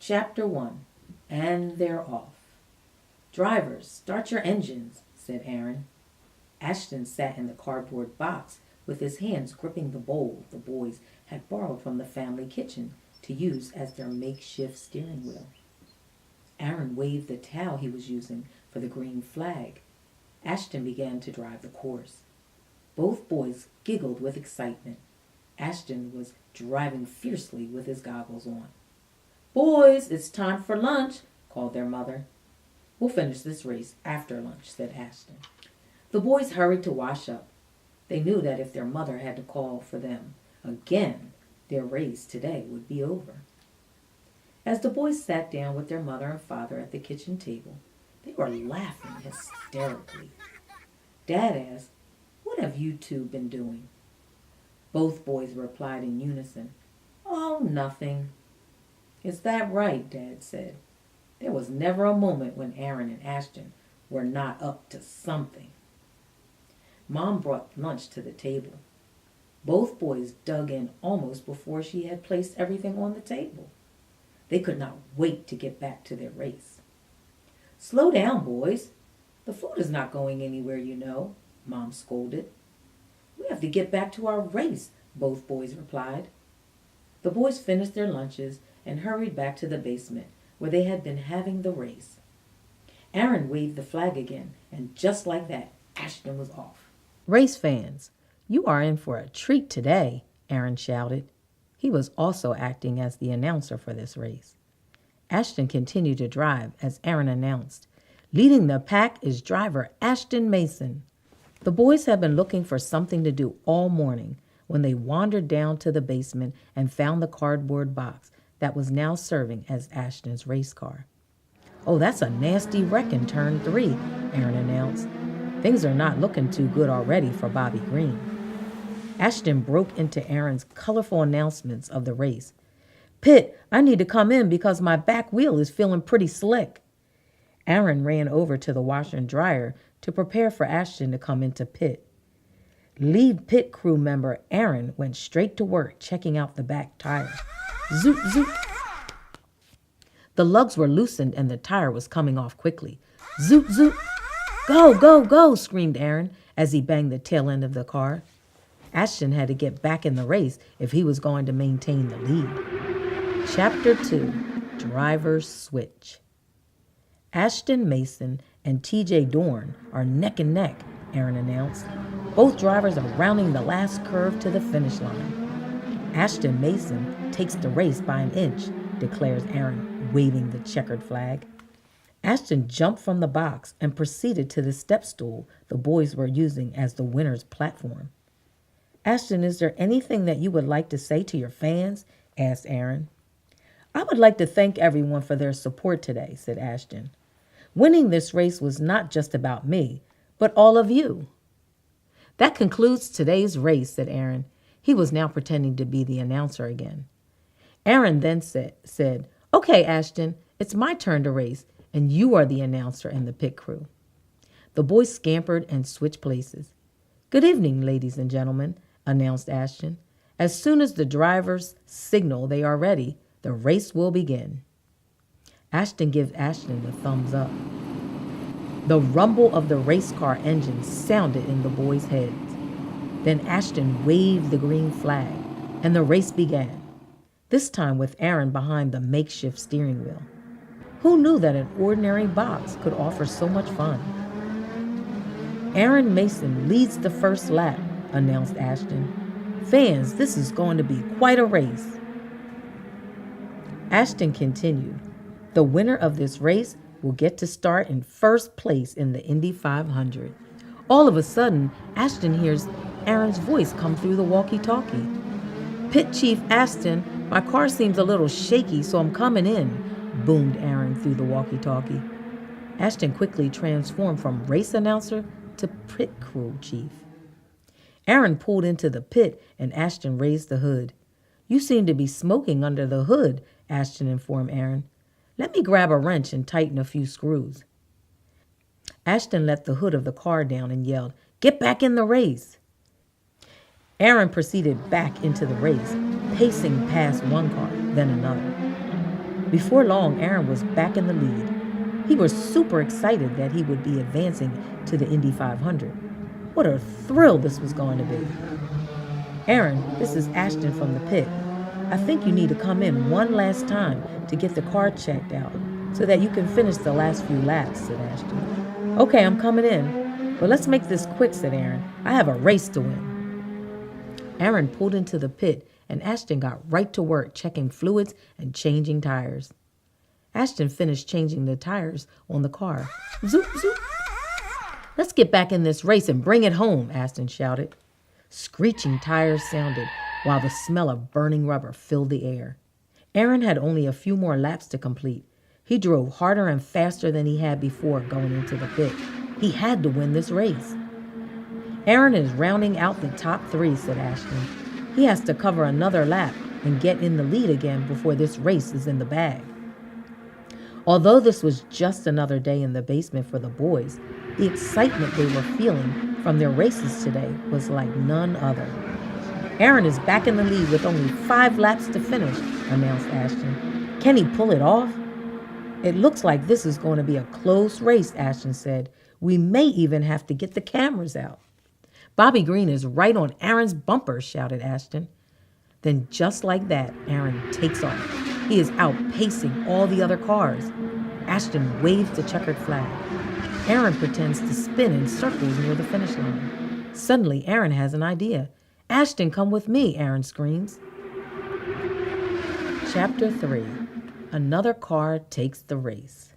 Chapter 1. And they're off. "Drivers, start your engines," said Aaron. Ashton sat in the cardboard box with his hands gripping the bowl the boys had borrowed from the family kitchen to use as their makeshift steering wheel. Aaron waved the towel he was using for the green flag. Ashton began to drive the course. Both boys giggled with excitement. Ashton was driving fiercely with his goggles on. "Boys, it's time for lunch," called their mother. "We'll finish this race after lunch," said Ashton. The boys hurried to wash up. They knew that if their mother had to call for them again, their race today would be over. As the boys sat down with their mother and father at the kitchen table, they were laughing hysterically. Dad asked, "What have you two been doing?" Both boys replied in unison, "Oh, nothing." "Is that right?" Dad said. There was never a moment when Aaron and Ashton were not up to something. Mom brought lunch to the table. Both boys dug in almost before she had placed everything on the table. They could not wait to get back to their race. "Slow down, boys. The food is not going anywhere, you know," Mom scolded. "We have to get back to our race," both boys replied. The boys finished their lunches and hurried back to the basement where they had been having the race. Aaron waved the flag again, and just like that, Ashton was off. "Race fans, you are in for a treat today," Aaron shouted. He was also acting as the announcer for this race. Ashton continued to drive as Aaron announced, "Leading the pack is driver Ashton Mason." The boys had been looking for something to do all morning when they wandered down to the basement and found the cardboard box that was now serving as Ashton's race car. "Oh, that's a nasty wreck in turn 3, Aaron announced. "Things are not looking too good already for Bobby Green." Ashton broke into Aaron's colorful announcements of the race. "Pit, I need to come in because my back wheel is feeling pretty slick." Aaron ran over to the washer and dryer to prepare for Ashton to come into pit. Lead pit crew member Aaron went straight to work checking out the back tire. Zoot, zoot. The lugs were loosened and the tire was coming off quickly. Zoot, zoot. "Go, go, go," screamed Aaron as he banged the tail end of the car. Ashton had to get back in the race if he was going to maintain the lead. Chapter 2. Drivers Switch. Ashton Mason and TJ Dorn are neck and neck, Aaron announced. Both drivers are rounding the last curve to the finish line. Ashton Mason takes the race by an inch, declares Aaron, waving the checkered flag. Ashton jumped from the box and proceeded to the step stool the boys were using as the winner's platform. "Ashton, is there anything that you would like to say to your fans?" asked Aaron. "I would like to thank everyone for their support today," said Ashton. "Winning this race was not just about me, but all of you." "That concludes today's race," said Aaron. He was now pretending to be the announcer again. Aaron then said, "Okay, Ashton, it's my turn to race, and you are the announcer and the pit crew." The boys scampered and switched places. "Good evening, ladies and gentlemen," announced Ashton. "As soon as the drivers signal they are ready, the race will begin." Ashton gave Ashton the thumbs up. The rumble of the race car engine sounded in the boys' heads. Then Ashton waved the green flag, and the race began, this time with Aaron behind the makeshift steering wheel. Who knew that an ordinary box could offer so much fun? "Aaron Mason leads the first lap," announced Ashton. "Fans, this is going to be quite a race." Ashton continued, "The winner of this race will get to start in first place in the Indy 500. All of a sudden, Ashton hears Aaron's voice come through the walkie-talkie. "Pit Chief Ashton, my car seems a little shaky, so I'm coming in," boomed Aaron through the walkie-talkie. Ashton quickly transformed from race announcer to pit crew chief. Aaron pulled into the pit and Ashton raised the hood. "You seem to be smoking under the hood," Ashton informed Aaron. "Let me grab a wrench and tighten a few screws." Ashton let the hood of the car down and yelled, "Get back in the race." Aaron proceeded back into the race, pacing past one car, then another. Before long, Aaron was back in the lead. He was super excited that he would be advancing to the Indy 500. What a thrill this was going to be. Aaron, this is Ashton from the pit. I think you need to come in one last time to get the car checked out so that you can finish the last few laps, said Ashton. Okay, I'm coming in. But let's make this quick, said Aaron. I have a race to win. Aaron pulled into the pit and Ashton got right to work checking fluids and changing tires. Ashton finished changing the tires on the car. Zoop, zoop. Let's get back in this race and bring it home, Ashton shouted. Screeching tires sounded while the smell of burning rubber filled the air. Aaron had only a few more laps to complete. He drove harder and faster than he had before going into the pit. He had to win this race. Aaron is rounding out the top 3, said Ashton. He has to cover another lap and get in the lead again before this race is in the bag. Although this was just another day in the basement for the boys, the excitement they were feeling from their races today was like none other. Aaron is back in the lead with only 5 laps to finish, announced Ashton. Can he pull it off? It looks like this is going to be a close race, Ashton said. We may even have to get the cameras out. Bobby Green is right on Aaron's bumper, shouted Ashton. Then just like that, Aaron takes off. He is outpacing all the other cars. Ashton waves the checkered flag. Aaron pretends to spin in circles near the finish line. Suddenly, Aaron has an idea. Ashton, come with me, Aaron screams. Chapter 3. Another car takes the race.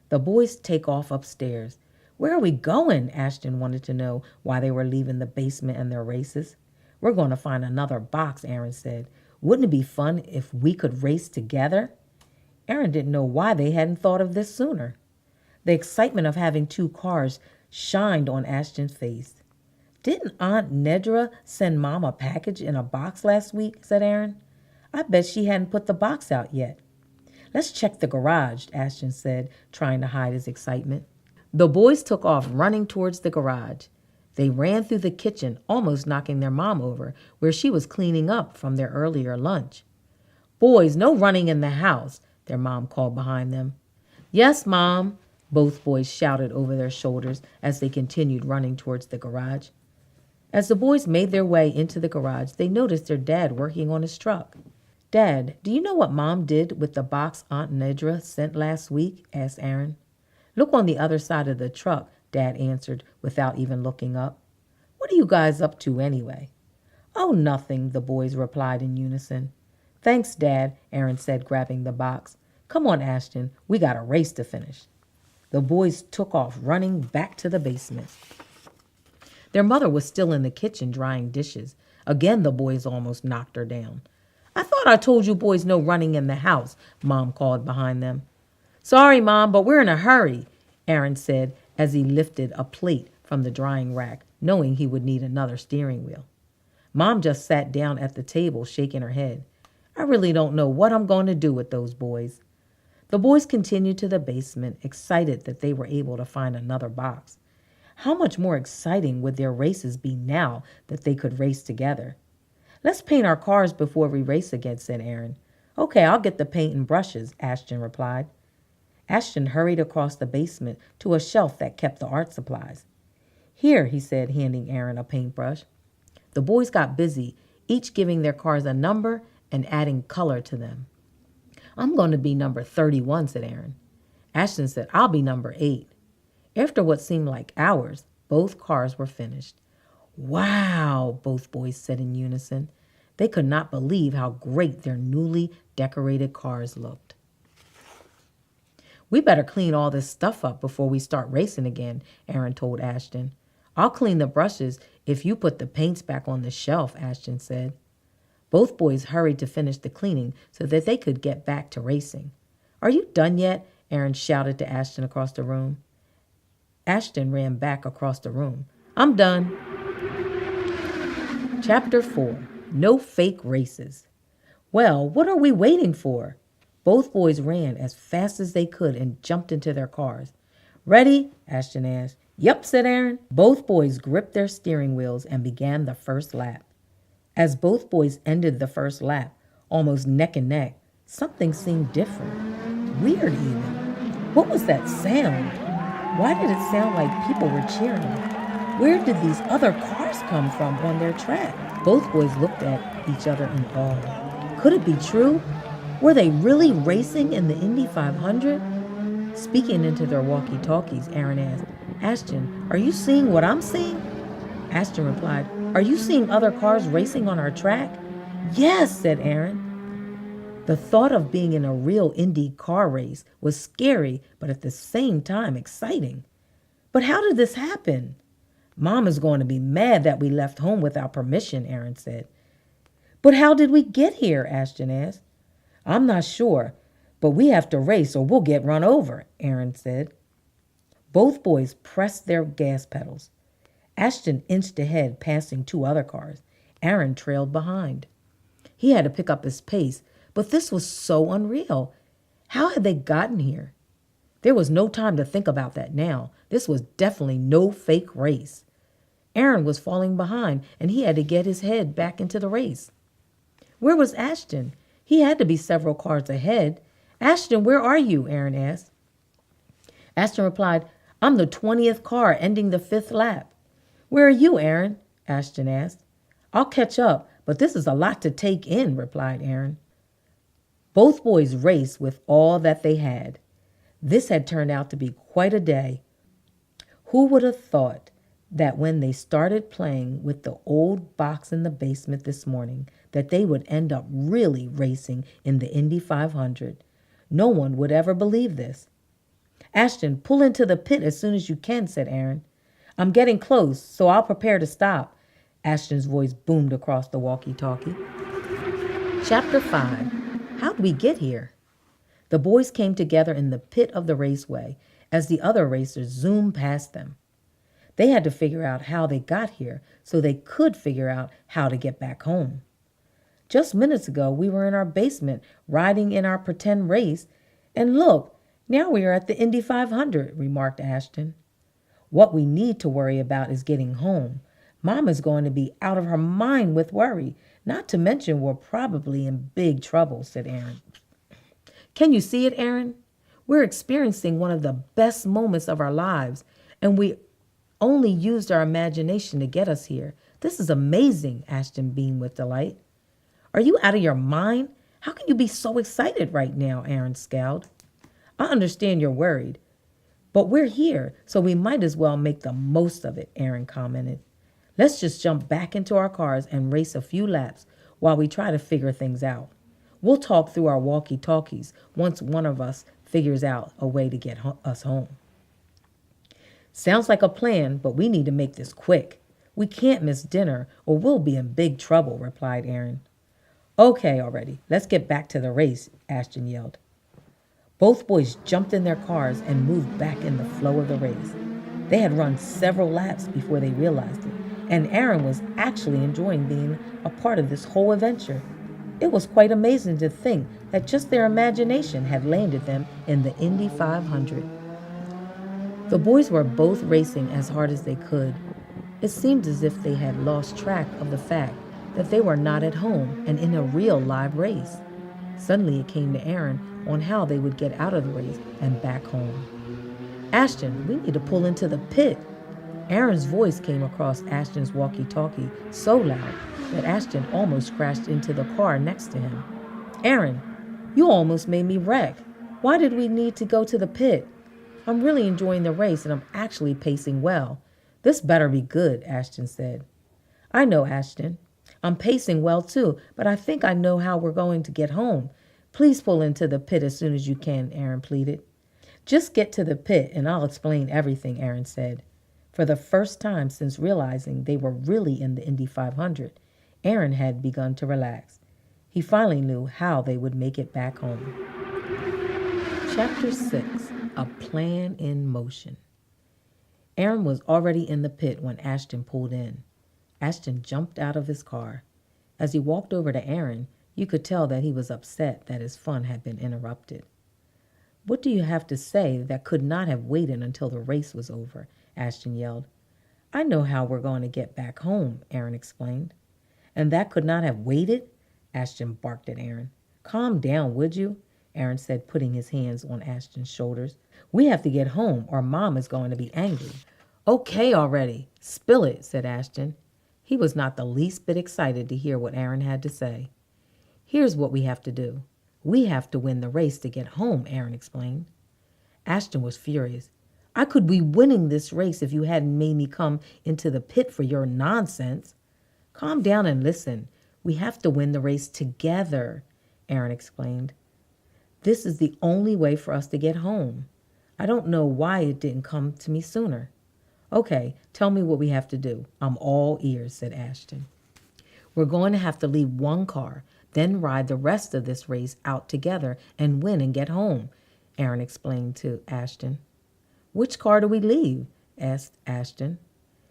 The boys take off upstairs. Where are we going? Ashton wanted to know why they were leaving the basement and their races. We're going to find another box, Aaron said. Wouldn't it be fun if we could race together? Aaron didn't know why they hadn't thought of this sooner. The excitement of having 2 cars shined on Ashton's face. Didn't Aunt Nedra send Mom a package in a box last week, said Aaron. I bet she hadn't put the box out yet. Let's check the garage, Ashton said, trying to hide his excitement. The boys took off running towards the garage. They ran through the kitchen, almost knocking their mom over, where she was cleaning up from their earlier lunch. Boys, no running in the house, their mom called behind them. Yes, Mom, both boys shouted over their shoulders as they continued running towards the garage. As the boys made their way into the garage, they noticed their dad working on his truck. Dad, do you know what Mom did with the box Aunt Nedra sent last week? Asked Aaron. Look on the other side of the truck, Dad answered without even looking up. What are you guys up to anyway? Oh, nothing, the boys replied in unison. Thanks, Dad, Aaron said, grabbing the box. Come on, Ashton, we got a race to finish. The boys took off, running back to the basement. Their mother was still in the kitchen drying dishes. Again, the boys almost knocked her down. I thought I told you boys no running in the house, Mom called behind them. Sorry, Mom, but we're in a hurry, Aaron said as he lifted a plate from the drying rack, knowing he would need another steering wheel. Mom just sat down at the table, shaking her head. I really don't know what I'm going to do with those boys. The boys continued to the basement, excited that they were able to find another box. How much more exciting would their races be now that they could race together? Let's paint our cars before we race again, said Aaron. Okay, I'll get the paint and brushes, Ashton replied. Ashton hurried across the basement to a shelf that kept the art supplies. Here, he said, handing Aaron a paintbrush. The boys got busy, each giving their cars a number and adding color to them. I'm going to be number 31, said Aaron. Ashton said, I'll be number 8. After what seemed like hours, both cars were finished. Wow, both boys said in unison. They could not believe how great their newly decorated cars looked. We better clean all this stuff up before we start racing again, Aaron told Ashton. I'll clean the brushes if you put the paints back on the shelf, Ashton said. Both boys hurried to finish the cleaning so that they could get back to racing. Are you done yet? Aaron shouted to Ashton across the room. Ashton ran back across the room. I'm done. Chapter 4. No Fake Races. Well, what are we waiting for? Both boys ran as fast as they could and jumped into their cars. Ready? Ashton asked. Yep, said Aaron. Both boys gripped their steering wheels and began the first lap. As both boys ended the first lap, almost neck and neck, Something seemed different, weird even. What was that sound? Why did it sound like people were cheering? Where did these other cars come from on their track? Both boys looked at each other in awe. Could it be true? Were they really racing in the Indy 500? Speaking into their walkie-talkies, Aaron asked, Ashton, are you seeing what I'm seeing? Ashton replied, are you seeing other cars racing on our track? Yes, said Aaron. The thought of being in a real Indy car race was scary, but at the same time exciting. But how did this happen? Mom is going to be mad that we left home without permission, Aaron said. But how did we get here? Ashton asked. I'm not sure, but we have to race or we'll get run over, Aaron said. Both boys pressed their gas pedals. Ashton inched ahead, passing two other cars. Aaron trailed behind. He had to pick up his pace, but this was so unreal. How had they gotten here? There was no time to think about that now. This was definitely no fake race. Aaron was falling behind, and he had to get his head back into the race. Where was Ashton? He had to be several cars ahead. Ashton, where are you? Aaron asked. Ashton replied, I'm the 20th car ending the 5th lap. Where are you, Aaron? Ashton asked. I'll catch up, but this is a lot to take in, replied Aaron. Both boys raced with all that they had. This had turned out to be quite a day. Who would have thought that when they started playing with the old box in the basement this morning, that they would end up really racing in the Indy 500? No one would ever believe this. Ashton, pull into the pit as soon as you can, said Aaron. I'm getting close, so I'll prepare to stop. Ashton's voice boomed across the walkie-talkie. Chapter 5. How'd we get here? The boys came together in the pit of the raceway as the other racers zoomed past them. They had to figure out how they got here so they could figure out how to get back home. Just minutes ago, we were in our basement riding in our pretend race, and look, now we are at the Indy 500, remarked Ashton. What we need to worry about is getting home. Mom is going to be out of her mind with worry, not to mention we're probably in big trouble, said Aaron. Can you see it, Aaron? We're experiencing one of the best moments of our lives, and we only used our imagination to get us here. This is amazing, Ashton beamed with delight. Are you out of your mind? How can you be so excited right now? Aaron scowled. I understand you're worried, but we're here, so we might as well make the most of it, Aaron commented. Let's just jump back into our cars and race a few laps while we try to figure things out. We'll talk through our walkie-talkies once one of us figures out a way to get us home. Sounds like a plan, but we need to make this quick. We can't miss dinner or we'll be in big trouble, replied Aaron. Okay, already. Let's get back to the race, Ashton yelled. Both boys jumped in their cars and moved back in the flow of the race. They had run several laps before they realized it, and Aaron was actually enjoying being a part of this whole adventure. It was quite amazing to think that just their imagination had landed them in the Indy 500. The boys were both racing as hard as they could. It seemed as if they had lost track of the fact that they were not at home and in a real live race. Suddenly it came to Aaron on how they would get out of the race and back home. Ashton, we need to pull into the pit. Aaron's voice came across Ashton's walkie-talkie so loud that Ashton almost crashed into the car next to him. Aaron, you almost made me wreck. Why did we need to go to the pit? I'm really enjoying the race and I'm actually pacing well. This better be good, Ashton said. I know, Ashton. I'm pacing well too, but I think I know how we're going to get home. Please pull into the pit as soon as you can, Aaron pleaded. Just get to the pit and I'll explain everything, Aaron said. For the first time since realizing they were really in the Indy 500, Aaron had begun to relax. He finally knew how they would make it back home. Chapter 6. A Plan in Motion. Aaron was already in the pit when Ashton pulled in. Ashton jumped out of his car. As he walked over to Aaron, you could tell that he was upset that his fun had been interrupted. What do you have to say that could not have waited until the race was over? Ashton yelled. I know how we're going to get back home, Aaron explained. And that could not have waited? Ashton barked at Aaron. Calm down, would you? Aaron said, putting his hands on Ashton's shoulders. We have to get home or Mom is going to be angry. Okay already. Spill it, said Ashton. He was not the least bit excited to hear what Aaron had to say. Here's what we have to do. We have to win the race to get home, Aaron explained. Ashton was furious. I could be winning this race if you hadn't made me come into the pit for your nonsense. Calm down and listen. We have to win the race together, Aaron explained. This is the only way for us to get home. I don't know why it didn't come to me sooner. Okay, tell me what we have to do. I'm all ears, said Ashton. We're going to have to leave one car, then ride the rest of this race out together and win and get home, Aaron explained to Ashton. Which car do we leave? Asked Ashton.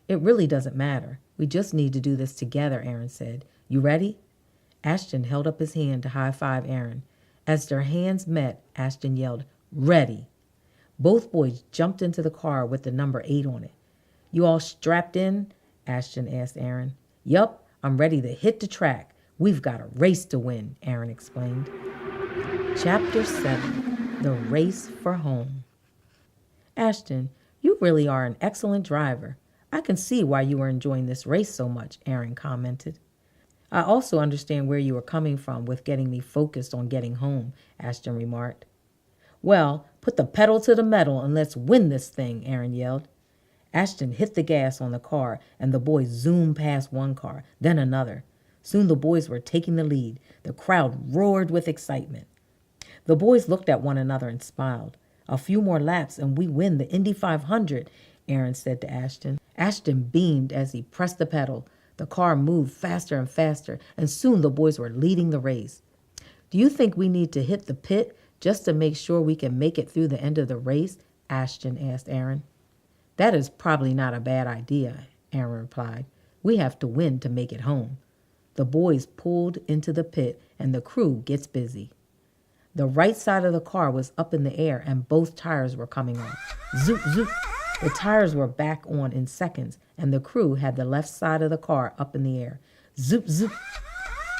It really doesn't matter. We just need to do this together, Aaron said. You ready? Ashton held up his hand to high-five Aaron. As their hands met, Ashton yelled, Ready. Both boys jumped into the car with the number 8 on it. You all strapped in? Ashton asked Aaron. Yup, I'm ready to hit the track. We've got a race to win, Aaron explained. Chapter 7, The Race for Home. Ashton, you really are an excellent driver. I can see why you are enjoying this race so much, Aaron commented. I also understand where you are coming from with getting me focused on getting home, Ashton remarked. Well, put the pedal to the metal and let's win this thing, Aaron yelled. Ashton hit the gas on the car and the boys zoomed past one car, then another. Soon the boys were taking the lead. The crowd roared with excitement. The boys looked at one another and smiled. A few more laps and we win the Indy 500, Aaron said to Ashton. Ashton beamed as he pressed the pedal. The car moved faster and faster, and soon the boys were leading the race. Do you think we need to hit the pit just to make sure we can make it through the end of the race? Ashton asked Aaron. That is probably not a bad idea, Aaron replied. We have to win to make it home. The boys pulled into the pit, and the crew gets busy. The right side of the car was up in the air, and both tires were coming off. Zoop, zoop. The tires were back on in seconds, and the crew had the left side of the car up in the air. Zoop, zoop.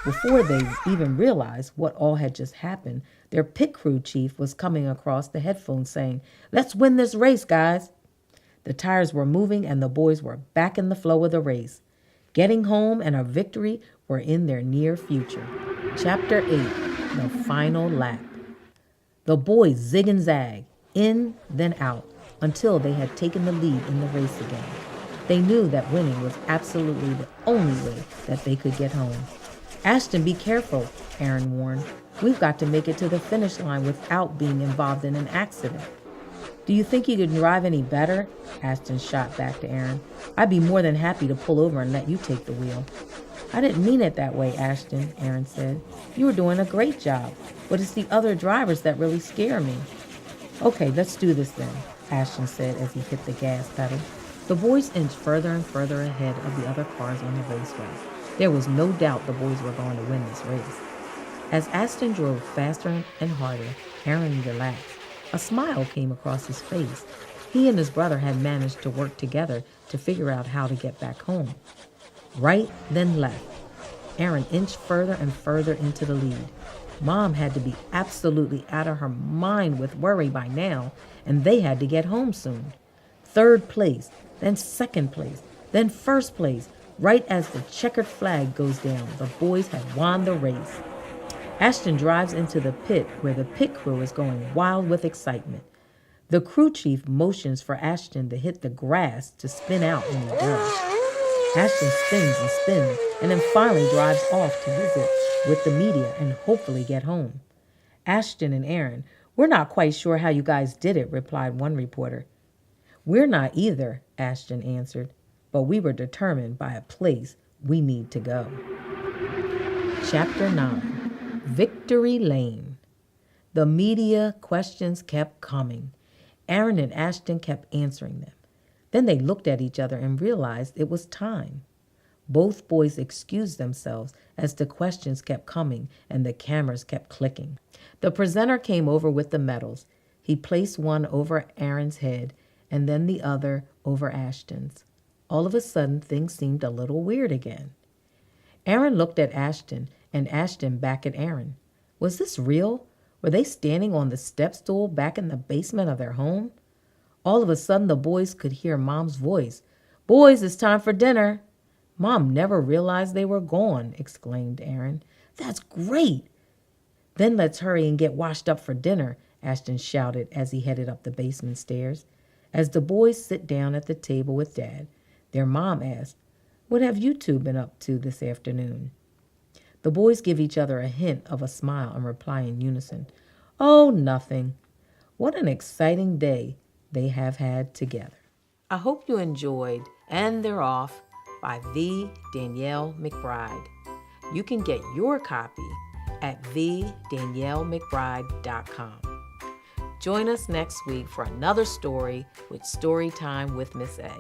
Before they even realized what all had just happened, their pit crew chief was coming across the headphones saying, Let's win this race, guys. The tires were moving, and the boys were back in the flow of the race. Getting home and a victory were in their near future. Chapter 8, The Final Lap. The boys zig and zag, in, then out, until they had taken the lead in the race again. They knew that winning was absolutely the only way that they could get home. Ashton, be careful, Aaron warned. We've got to make it to the finish line without being involved in an accident. Do you think you could drive any better? Ashton shot back to Aaron. I'd be more than happy to pull over and let you take the wheel. I didn't mean it that way, Ashton, Aaron said. You were doing a great job, but it's the other drivers that really scare me. Okay, let's do this then, Ashton said as he hit the gas pedal. The boys inched further and further ahead of the other cars on the raceway. There was no doubt the boys were going to win this race. As Ashton drove faster and harder, Aaron relaxed. A smile came across his face. He and his brother had managed to work together to figure out how to get back home. Right, then left. Aaron inched further and further into the lead. Mom had to be absolutely out of her mind with worry by now, and they had to get home soon. Third place, then second place, then first place. Right as the checkered flag goes down, the boys had won the race. Ashton drives into the pit where the pit crew is going wild with excitement. The crew chief motions for Ashton to hit the grass to spin out when he does. Ashton spins and spins and then finally drives off to visit with the media and hopefully get home. Ashton and Aaron, we're not quite sure how you guys did it, replied one reporter. We're not either, Ashton answered, but we were determined by a place we need to go. Chapter 9, Victory Lane. The media questions kept coming. Aaron and Ashton kept answering them. Then they looked at each other and realized it was time. Both boys excused themselves as the questions kept coming and the cameras kept clicking. The presenter came over with the medals. He placed one over Aaron's head and then the other over Ashton's. All of a sudden, things seemed a little weird again. Aaron looked at Ashton and Ashton back at Aaron. Was this real? Were they standing on the step stool back in the basement of their home? All of a sudden, the boys could hear Mom's voice. "Boys, it's time for dinner." "Mom never realized they were gone," exclaimed Aaron. "That's great." "Then let's hurry and get washed up for dinner," Ashton shouted as he headed up the basement stairs. As the boys sit down at the table with Dad, their mom asked, "What have you two been up to this afternoon?" The boys give each other a hint of a smile and reply in unison, "Oh, nothing." What an exciting day they have had together. I hope you enjoyed And They're Off by Danielle McBride. You can get your copy at thedaniellemcbride.com. Join us next week for another story with Storytime with Miss A.